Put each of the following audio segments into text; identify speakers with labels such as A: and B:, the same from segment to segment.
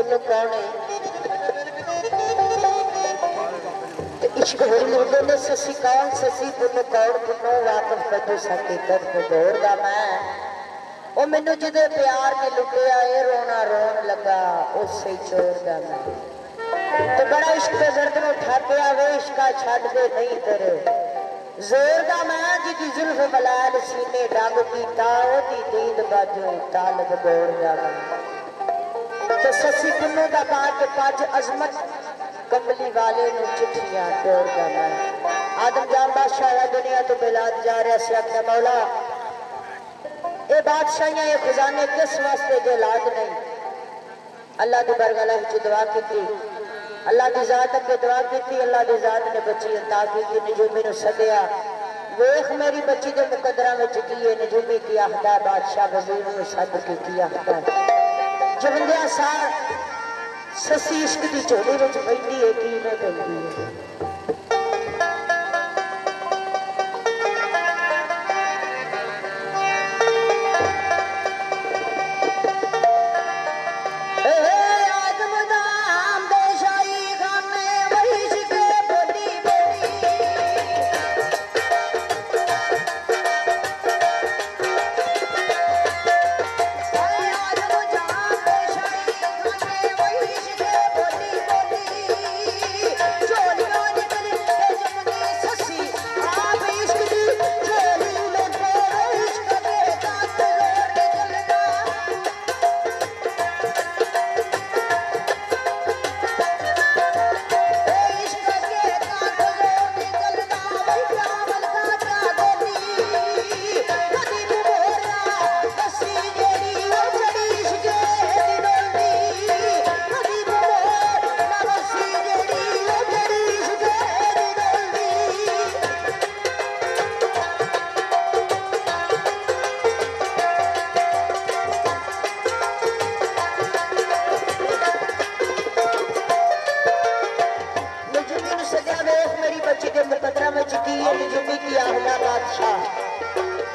A: पुल कौने इश्क होने ने ससी कौन ससी पुल कौन पुनो वाकफ कदू सके कर को दौड़दा मैं ओ मैनू जिदे प्यार ने लुटिया ए रोना रोन लगा उससे चोरदा मैं तो बड़ा इश्क दे दर्द नु ठाकिया वे इश्का छड्ड दे नहीं तेरे जोर दा मैं जिदी जुल्फ मलाल सीने डंग कीता ओदी दीद बाजो तालब दौड़दा मैं तो ससी पुन्नू दा पा के पज अजमत कमली वाले नु चिट्ठियां तोड़दा मैं आदम जान बादशाह दुनिया तो मिलाद जा रहा से आख्या मौला ये बादशाहियां ये खजाने किस वास्ते जो लाद नहीं अल्लाह की बरगला दुआ की अल्लाह की जात अगे दुआ की अल्लाह की जात ने बच्ची अता की नजूमी नु सदया वेख मेरी बच्ची के मुकदरा में की है नजूमी की आखदा बादशाह वजीर नु सद की आखदा जवंदिया सार ससी इश्क की झोली में बैठी है की में बैठी है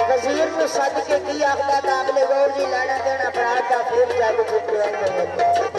A: वजीर को सद के की आखदा काबले गौर जी लाना देना अपराध का फिर जाके चुप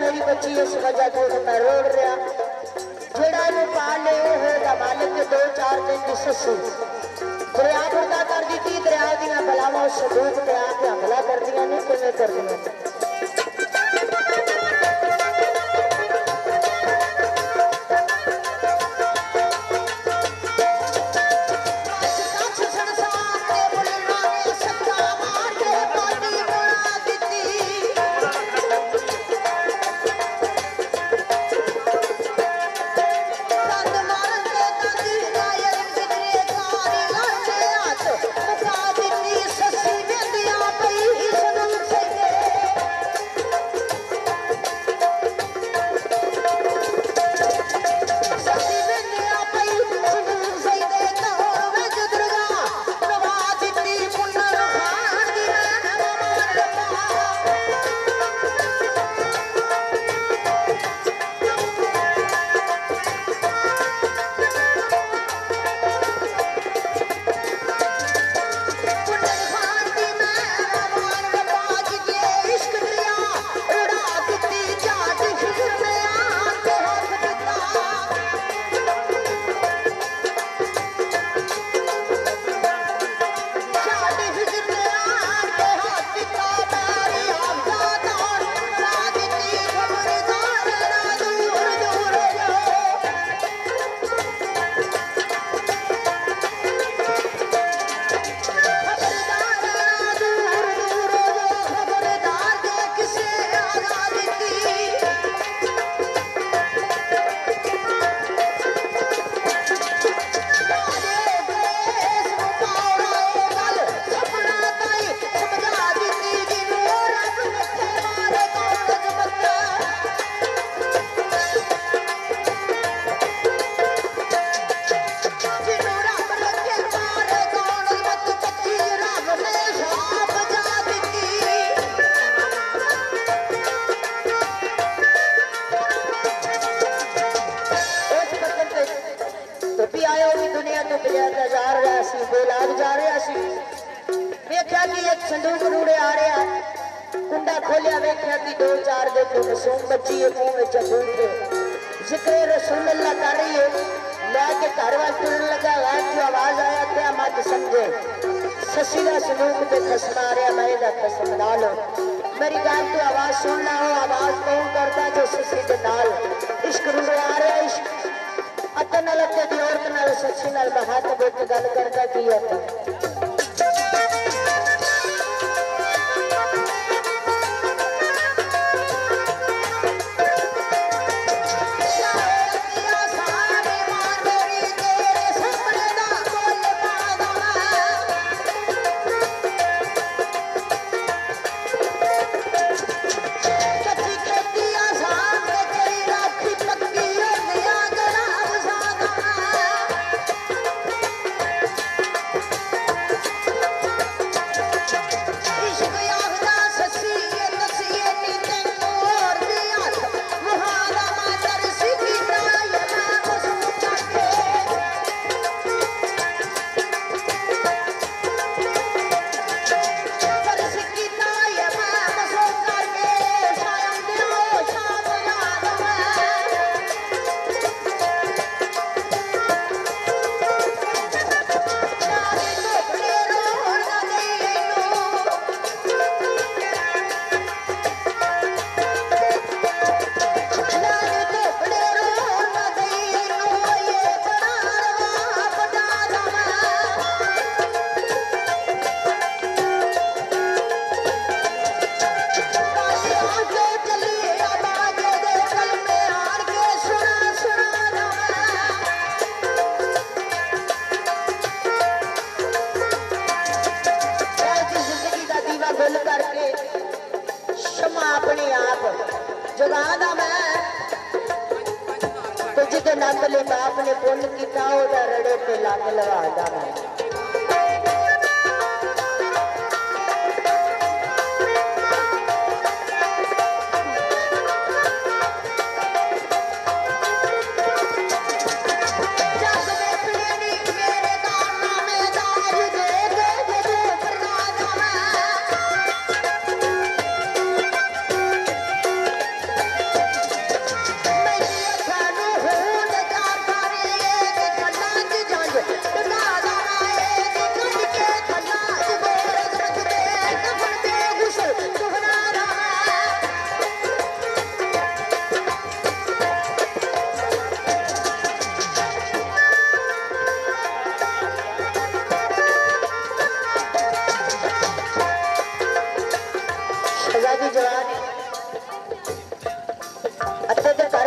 A: मेरी बच्ची इस वजह तो मैं रोड़ रहा जेड़ा इन्हें पा ले मालिक के 2-4 दिन की ससू दरिया बुरदा कर दी दरिया दियां बलावां उस सबूत पे आके हमला कर दिया नहीं किवें कर दिया गया तो जा रहा सी बेलाग जा रहा सी वेख्या कि एक संदूक रूड़े आ रहा कुंडा खोलिया वेख्या कि 2-4 देखो मासूम बच्ची है मुंह में अंगूठे जिक्र रसूल अल्लाह कर रही है लेके घर वाल तुरन लगा वैन जो आवाज आया क्या मत समझे ससी का संदूक पे खसमा रहा मैं दा खसम ना लो मेरी गल तो आवाज सुनना हो आवाज कौन करता जो ससी के नाल इश्क रूड़े आ रहा इश्क अतन लगे दी औरत नाल ससी नाल हाथ बोट गल करता की होता नंद ले बाप ने पुण्य किया रड़े पे लग लगा मैं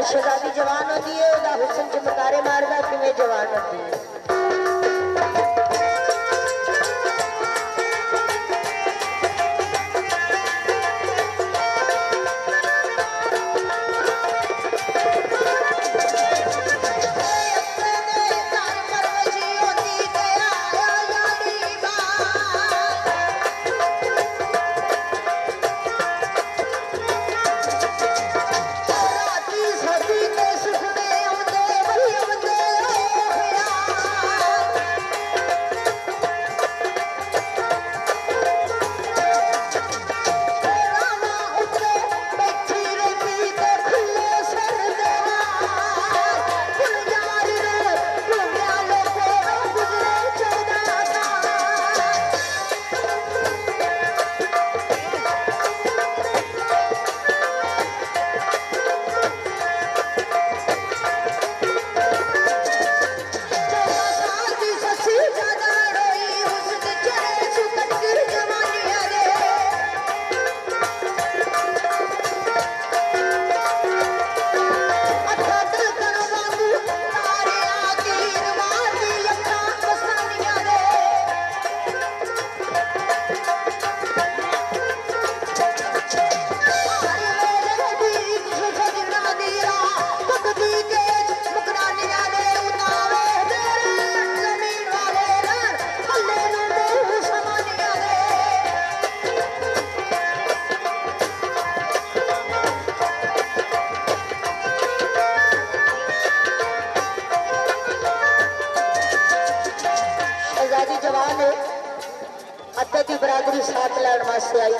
A: शहजादी जवान होती है हुसन चमकारे मारदा किवें जवान होती है बाजी जवान है अते की बरादरी साथ लैन वास्ते आई।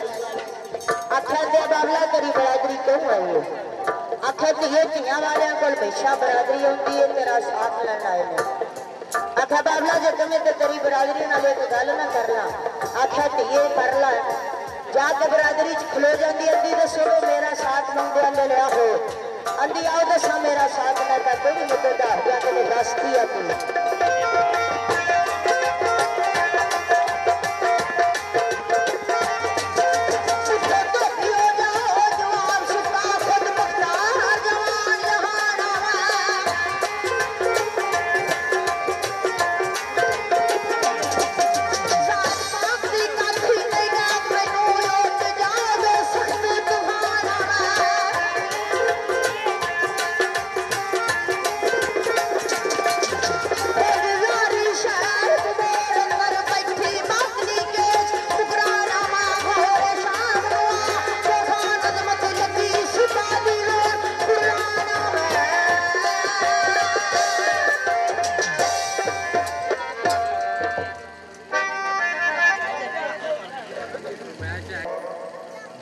A: आखिर दे बाबला तेरी बरादरी क्यों आई है? आखिर ये धियां वाले को हमेशा बरादरी होती है, तेरा साथ लैन आए ने। आखिर बाबला जो तुम्हें तो तेरी बरादरी नाल एक गल ना करना, आखिर ये कर ला जाके बरादरी च खलो जाती अंधी दसो मेरा साथ मंगदे ले लिया हो, अंधी आओ दसा मेरा साथ लेता कोई नहीं मुझे दस जाके दसती है तू।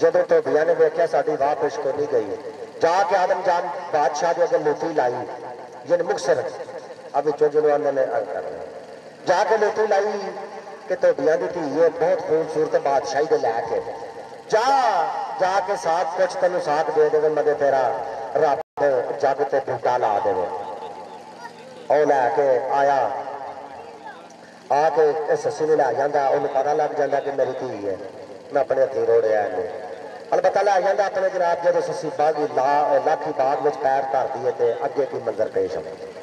B: जदों धोबिया ने वेख्या साडी वाह पेश को नहीं गई, जाके आदम जान बादशाह के अगर लोटी लाई जिन मुक्सर अब जनवान ने जाके लोटी लाई कि धोबिया की धी है बहुत खूबसूरत बादशाही के लैके जा जाके साथ कुछ तेन साथ दे दे मदे तेरा रब जग ते बूटा ला दे। और लैके आया आके सस्सी ने लै जाता, उन्हें पता लग जाता कि मेरी धी है, मैं अपने हथी रोड़िया अलबत्ता लै जाता अपने जनाब जो सस्सी बागी लाठी बाग में पैर धरती है तो अगे की मंजर पेश है।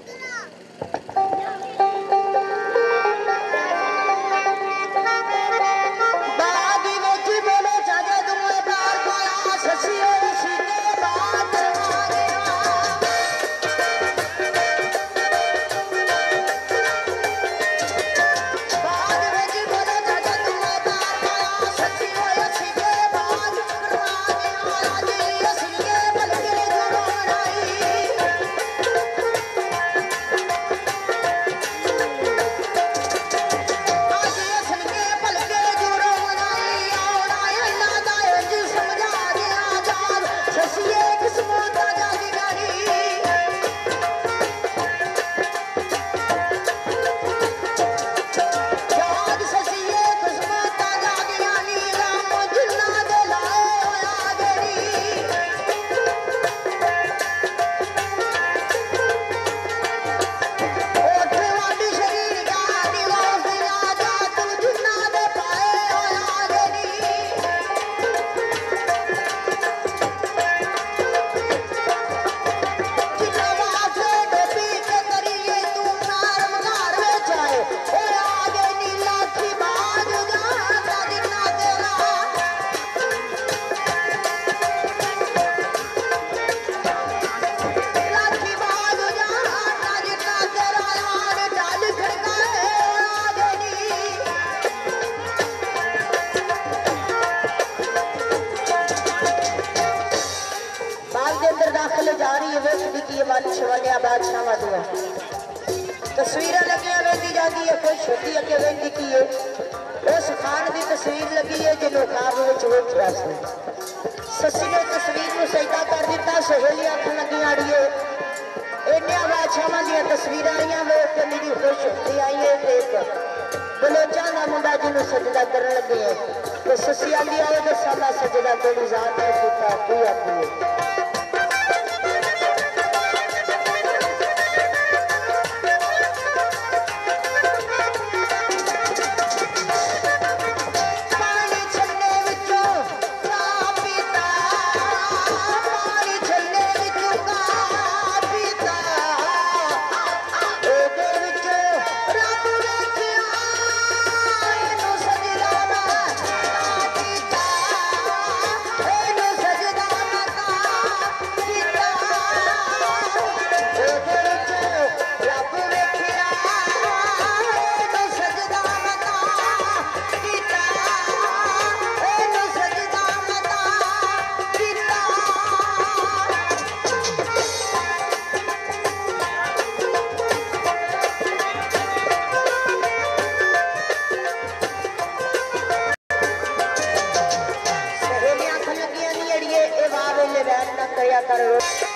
A: तस्वीर लगिया वेंदी जाती है, कोई छोटी अगे वेंदी की है, उस खान की तस्वीर लगी है जो खाब वेच रहा सी। सस्सी ने तस्वीर को सजदा कर दिता, सहेली आख लगी आड़िए इन्निया बादशाह दी तस्वीर आईया वेख के मेरी खुश होती आई है। एक बलोचा का मुंडा जिन्होंने सजदा कर लगे है तो सस्सी आली आओ दसा मैं सजदा तेरी जात है की आती है। कर